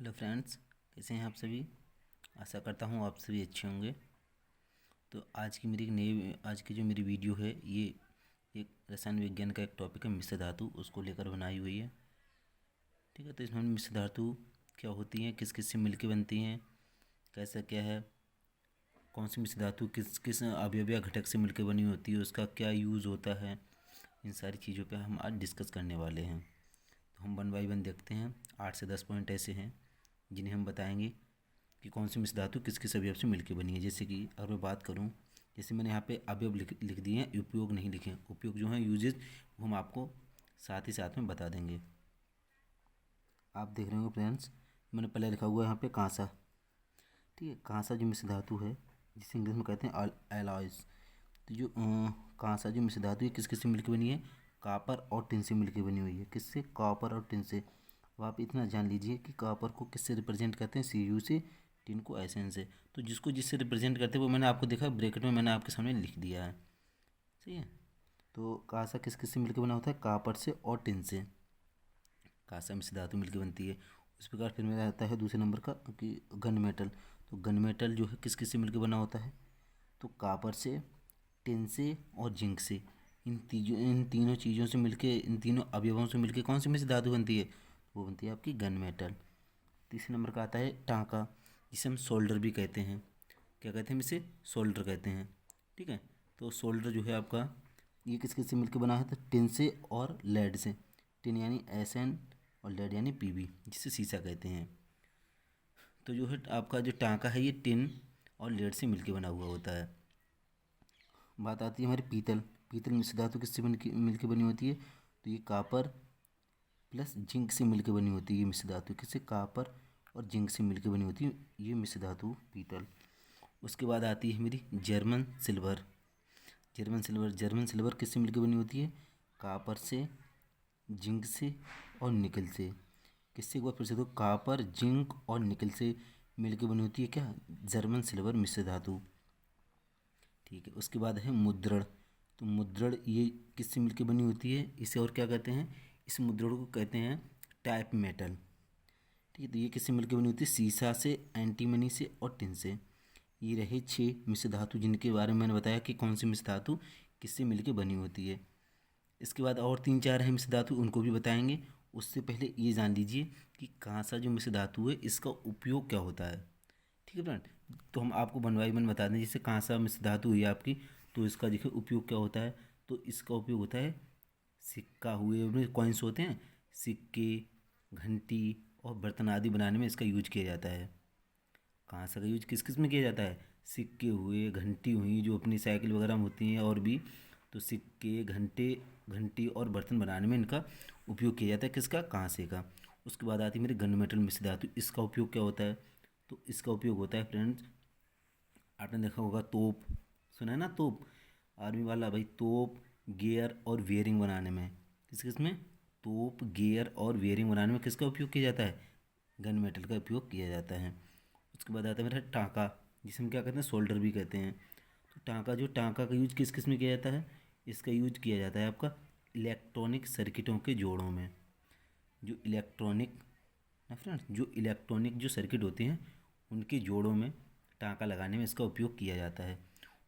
Hello friends, कैसे हैं आप सभी। आशा करता हूँ आप सभी अच्छे होंगे। तो आज की जो मेरी वीडियो है ये एक रसायन विज्ञान का एक टॉपिक है, मिश्र धातु, उसको लेकर बनाई हुई है। ठीक है, तो इसमें मिश्र धातु क्या होती हैं, किस किस से मिलके बनती हैं, कैसा क्या है, कौन सी मिश्र धातु किस किस अवयवीय घटक से मिलकर बनी होती है, उसका क्या यूज़ होता है, इन सारी चीज़ों पे हम आज डिस्कस करने वाले हैं। तो हम 1 बाई 1 देखते हैं। 8 से 10 पॉइंट ऐसे हैं जिन्हें हम बताएंगे कि कौन सी मिश्र धातु किस किस अवयव से मिलकर बनी है। जैसे कि अगर मैं बात करूं, जैसे मैंने यहाँ पे अवयव लिख दिए हैं, उपयोग नहीं लिखे हैं। उपयोग जो है यूजेज, वो हम आपको साथ ही साथ में बता देंगे। आप देख रहे होंगे फ्रेंड्स, मैंने पहले लिखा हुआ है यहाँ पे कांसा। ठीक है, कांसा जो मिश्र धातु है जिसे इंग्लिश में कहते हैं एलॉयज। तो जो कांसा जो मिश्र धातु है किस किस से मिलकर बनी है, कॉपर और टिन से मिलकर बनी हुई है। किससे? कॉपर और टिन से। अब आप इतना जान लीजिए कि कॉपर को किससे रिप्रेजेंट करते हैं, Cu से, टिन को Sn से। तो जिसको जिससे रिप्रेजेंट करते हैं वो मैंने आपको देखा ब्रैकेट में, मैंने आपके सामने लिख दिया है। सही है। तो कांसा किस किस से मिलकर बना होता है, कॉपर से और टिन से। कांसा मिश्र धातु मिलकर बनती है। उस प्रकार फिर मेरा आता है दूसरे नंबर का कि गन मेटल। तो गन मेटल जो है किस किस से मिलकर बना होता है, तो कॉपर से, टिन से और जिंक से। इन तीनों चीज़ों से मिलके, इन तीनों अवयवों से मिलके कौन सी मिश्र धातु बनती है, वो बनती है आपकी गन मेटल। तीसरे नंबर का आता है टांका, जिसे हम सोल्डर भी कहते हैं। क्या कहते हैं इसे? सोल्डर कहते हैं। ठीक है, तो सोल्डर जो है आपका, ये किस किस से मिलकर बना है, तो टिन से और लेड से। टिन यानी Sn और लेड यानी Pb, जिसे सीसा कहते हैं। तो जो है आपका जो टांका है ये टिन और लेड से मिलकर बना हुआ होता है। बात आती है हमारी पीतल। पीतल मिश्र धातु किससे मिलकर बनी होती है, तो ये कॉपर प्लस जिंक से मिलकर बनी होती है। ये मिश्र धातु किससे? कॉपर और जिंक से मिलकर बनी होती है ये मिश्र धातु पीतल। उसके बाद आती है मेरी जर्मन सिल्वर। जर्मन सिल्वर किससे मिलकर बनी होती है, कॉपर से, जिंक से और निकल से। किससे? एक बार फिर से, तो कॉपर, जिंक और निकल से मिलकर बनी होती है क्या, जर्मन सिल्वर मिश्र धातु। ठीक है, उसके बाद है मुद्रण। तो मुद्रण ये किससे मिलकर बनी होती है, इसे और क्या कहते हैं, इस मुद्रण को कहते हैं टाइप मेटल। ठीक है, तो ये किससे मिलकर बनी होती है, सीसा से, एंटीमनी से और टिन से। ये रहे 6 मिश्र धातु जिनके बारे में मैंने बताया कि कौन सी मिश्र धातु किससे मिलकर बनी होती है। इसके बाद और 3-4 है मिश्र धातु, उनको भी बताएंगे। उससे पहले ये जान लीजिए कि कांसा जो मिश्र धातु है इसका उपयोग क्या होता है। ठीक है फ्रेंड, तो हम आपको 1 बाई 1 बता दें। जैसे कांसा मिश्र धातु हुई आपकी, तो इसका देखिए उपयोग क्या होता है। तो इसका उपयोग होता है सिक्का हुए कॉइन्स होते हैं, सिक्के, घंटी और बर्तन आदि बनाने में इसका यूज किया जाता है। कांसा का यूज किस किस में किया जाता है, सिक्के हुए, घंटी हुई जो अपनी साइकिल वगैरह में होती हैं, और भी। तो सिक्के, घंटी और बर्तन बनाने में इनका उपयोग किया जाता है। किसका? कांसे का। उसके बाद आती है मेरी गन मेटल मिश्र धातु। इसका उपयोग क्या होता है, तो इसका उपयोग होता है फ्रेंड्स, आपने देखा होगा तोप, सुना है ना तोप, आर्मी वाला भाई, तोप, गियर और वेयरिंग बनाने में। किस किस में? तोप, गियर और वेयरिंग बनाने में किसका उपयोग किया जाता है, गन मेटल का उपयोग किया जाता है। उसके बाद आता है मेरा टाँका, जिसे हम क्या कहते हैं, सोल्डर भी कहते हैं। तो टाँका का यूज किस किस में किया जाता है, इसका यूज किया जाता है आपका इलेक्ट्रॉनिक सर्किटों के जोड़ों में। जो इलेक्ट्रॉनिक ना फ्रेंड्स, जो इलेक्ट्रॉनिक जो सर्किट होते हैं उनके जोड़ों में टाँका लगाने में इसका उपयोग किया जाता है।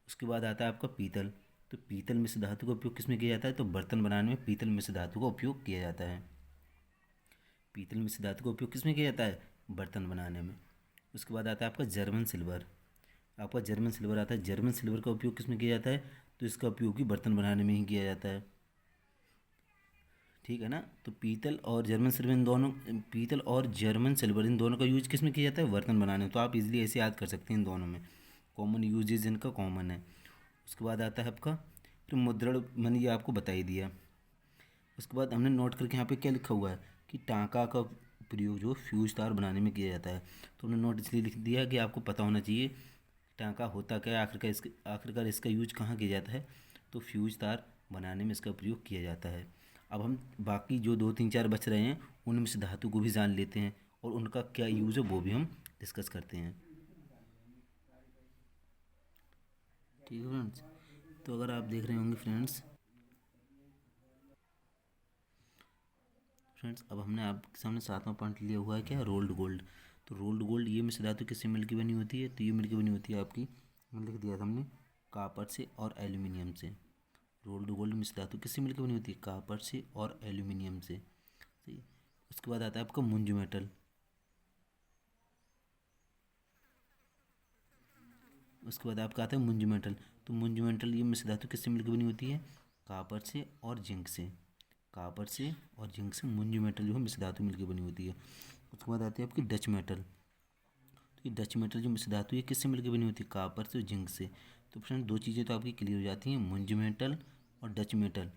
उसके बाद आता है आपका पीतल। तो पीतल मिश्र धातु का उपयोग किस में किया जाता है, तो बर्तन बनाने में पीतल मिश्र धातु का उपयोग किया जाता है। पीतल मिश्र धातु का उपयोग किस में किया जाता है, बर्तन बनाने में। उसके बाद आता है आपका जर्मन सिल्वर। आपका जर्मन सिल्वर आता है। जर्मन सिल्वर का उपयोग किस में किया जाता है, तो इसका उपयोग भी बर्तन बनाने में ही किया जाता है। ठीक है ना, तो पीतल और जर्मन सिल्वर इन दोनों, पीतल और जर्मन सिल्वर इन दोनों का यूज किस में किया जाता है, बर्तन बनाने में। तो आप इजीली ऐसे याद कर सकते हैं, इन दोनों में कॉमन यूजेज इनका कॉमन है। उसके बाद आता है आपका फिर मुद्रण, मैंने ये आपको बता ही दिया। उसके बाद हमने नोट करके यहाँ पे क्या लिखा हुआ है कि टाँका का प्रयोग जो फ्यूज तार बनाने में किया जाता है। तो हमने नोट इसलिए लिख दिया कि आपको पता होना चाहिए टाँका होता क्या है, आखिरकार इसका यूज कहाँ किया जाता है, तो फ्यूज तार बनाने में इसका प्रयोग किया जाता है। अब हम बाकी जो 2-3-4 बच रहे हैं उनमें से धातु को भी जान लेते हैं, और उनका क्या यूज़ है वो भी हम डिस्कस करते हैं। ठीक है फ्रेंड्स, तो अगर आप देख रहे होंगे फ्रेंड्स, फ्रेंड्स अब हमने आपके सामने 7वां पॉइंट लिया हुआ है क्या, रोल्ड गोल्ड। तो रोल्ड गोल्ड ये मिश्र धातु किससे मिलकर बनी होती है, तो ये मिलकर बनी होती है आपकी, लिख दिया था हमने, कॉपर से और एल्यूमिनियम से। रोल्ड गोल्ड मिश्र धातु किससे मिलकर बनी होती है, कॉपर से और एल्यूमिनियम से। सही है। उसके बाद आता है आपका मुंज मेटल। उसके बाद आपका आता है मुंज मेटल। तो मुंज मेटल ये मिश्र धातु किससे मिलकर बनी होती है, कॉपर से और जिंक से। कॉपर से और जिंक से मुंज मेटल जो है मिश्र धातु मिलकर बनी होती है। उसके बाद आती है आपकी डच मेटल। तो ये डच मेटल जो मिश्र धातु है किससे मिलकर बनी होती है, कॉपर से और जिंक से। तो फ्रेंड दो चीज़ें तो आपकी क्लियर हो जाती हैं, मुंज मेटल और डच मेटल।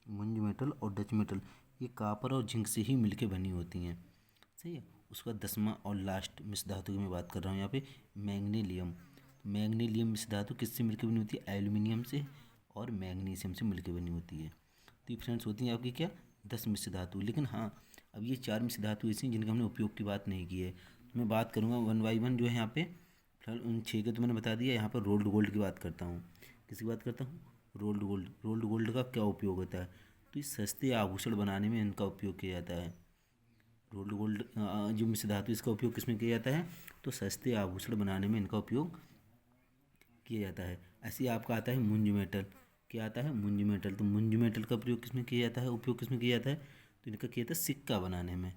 मुंज मेटल और डच मेटल ये कॉपर और जिंक से ही मिलकर बनी होती हैं। सही है। उसके बाद 10वां और लास्ट मिश्र धातु की मैं बात कर रहा हूँ यहाँ पे, मैग्नीलियम। मैग्नीलियम मिश्र धातु किससे मिलकर बनी होती है, एल्यूमिनियम से और मैग्नीशियम से मिलकर बनी होती है। तो ये फ्रेंड्स होती हैं आपकी क्या, 10 मिश्र धातु। लेकिन हाँ, अब ये 4 मिश्र धातु ऐसी हैं जिनका हमने उपयोग की बात नहीं की है। तो मैं बात करूँगा 1 बाई 1 जो है यहाँ पे। फिलहाल उन 6 के तो मैंने बता दिया। यहाँ पर रोल्ड गोल्ड की बात करता हूँ। किसकी बात करता हूँ, रोल्ड गोल्ड। रोल्ड गोल्ड का क्या उपयोग होता है, तो इस सस्ते आभूषण बनाने में इनका उपयोग किया जाता है। रोल्ड गोल्ड जो मिश्र धातु इसका उपयोग किसमें किया जाता है, तो सस्ते आभूषण बनाने में इनका उपयोग किया जाता है। ऐसे ही आपका आता है मुंज मेटल। क्या आता है, मुंज मेटल। तो मुंज मेटल का प्रयोग किसमें किया जाता है, उपयोग किसमें किया जाता है, तो इनका किया जाता है सिक्का बनाने में।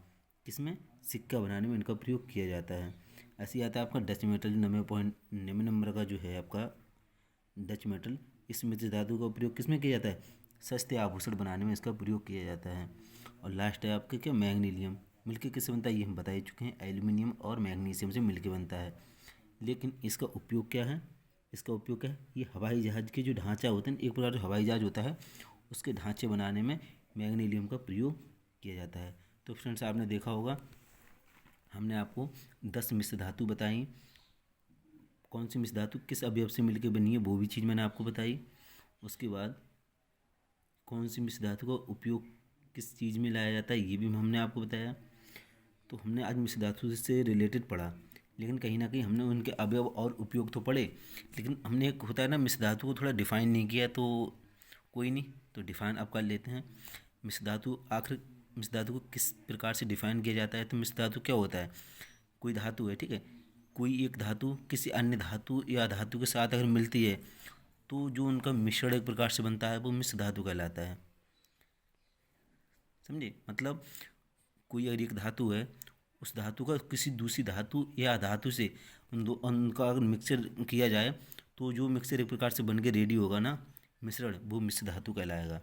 किसमें, सिक्का बनाने में इनका प्रयोग किया जाता है। ऐसे ही आता है आपका डच मेटल, 9 नंबर का जो है आपका डच मेटल। इस मिश्र धातु का उपयोग किसमें किया जाता है, सस्ते आभूषण बनाने में इसका प्रयोग किया जाता है। और लास्ट है आपके क्या, मैग्नीलियम। मिलके किससे बनता है, ये हम बता ही चुके हैं, एल्यूमिनियम और मैग्नीशियम से मिलके बनता है। लेकिन इसका उपयोग क्या है, इसका उपयोग क्या है, ये हवाई जहाज़ के जो ढांचा होते हैं, एक प्रकार जो हवाई जहाज़ होता है उसके ढांचे बनाने में मैग्नीलियम का प्रयोग किया जाता है। तो फ्रेंड्स आपने देखा होगा, हमने आपको 10 मिश्र धातु बताई। कौन सी मिश्र धातु किस अवयव से मिलकर बनी है वो भी चीज़ मैंने आपको बताई। उसके बाद कौन सी मिश्र धातु का उपयोग किस चीज़ में लाया जाता है ये भी हमने आपको बताया। तो हमने आज मिश्र धातु से रिलेटेड पढ़ा, लेकिन कहीं ना कहीं हमने उनके अवयव और उपयोग तो पढ़े, लेकिन हमने एक होता है ना मिश्र धातु को थोड़ा डिफाइन नहीं किया। तो कोई नहीं, तो डिफाइन अब कर लेते हैं। मिश्र धातु, आखिर मिश्र धातु को किस प्रकार से डिफाइन किया जाता है। तो मिश्र धातु क्या होता है, कोई धातु है, ठीक है, कोई एक धातु किसी अन्य धातु या धातु के साथ अगर मिलती है तो जो उनका मिश्रण एक प्रकार से बनता है वो मिश्र धातु कहलाता है। समझे, मतलब कोई अगर एक धातु है, उस धातु का किसी दूसरी धातु या धातु से उनका अगर मिक्सचर किया जाए तो जो मिक्सचर एक प्रकार से बन के रेडी होगा ना मिश्रण, वो मिश्र धातु कहलाएगा।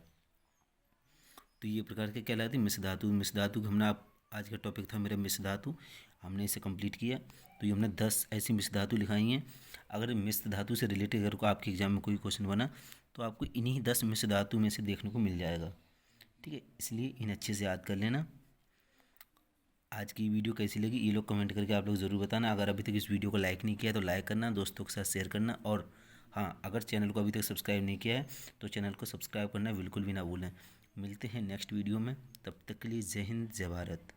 तो ये प्रकार के कहलाती है मिश्र धातु। मिश्र धातु हमने आज का टॉपिक था मेरा मिश्र धातु, हमने इसे कंप्लीट किया। तो ये हमने 10 ऐसी मिश्र धातु लिखाई हैं। अगर मिश्र धातु से रिलेटेड अगर को आपके एग्जाम में कोई क्वेश्चन बना तो आपको इन्हीं 10 मिश्र धातु में से देखने को मिल जाएगा। ठीक है, इसलिए इन्हें अच्छे से याद कर लेना। आज की वीडियो कैसी लगी ये लोग कमेंट करके आप लोग ज़रूर बताना। अगर अभी तक इस वीडियो को लाइक नहीं किया तो लाइक करना, दोस्तों के साथ शेयर करना, और हाँ, अगर चैनल को अभी तक सब्सक्राइब नहीं किया है तो चैनल को सब्सक्राइब करना बिल्कुल भी ना भूलें। मिलते हैं नेक्स्ट वीडियो में, तब तक के लिए जय हिंद, जय भारत।